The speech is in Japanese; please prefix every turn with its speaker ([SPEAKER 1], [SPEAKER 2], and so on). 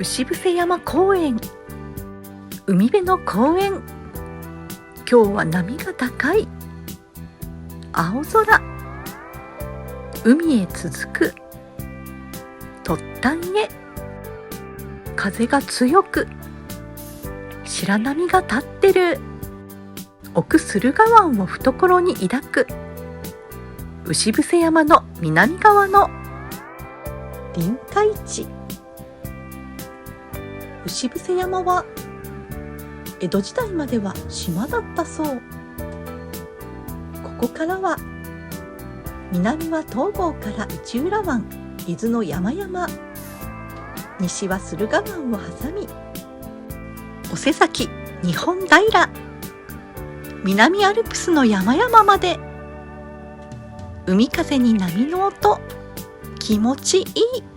[SPEAKER 1] 牛臥山公園、海辺の公園。今日は波が高い。青空、海へ続く突端へ。風が強く、白波が立ってる。奥駿河湾を懐に抱く牛臥山の南側の臨海地。牛臥山は江戸時代までは島だったそう。ここからは南は東郷から内浦湾、伊豆の山々、西は駿河湾を挟み、尾瀬崎、日本平、南アルプスの山々まで。海風に波の音、気持ちいい。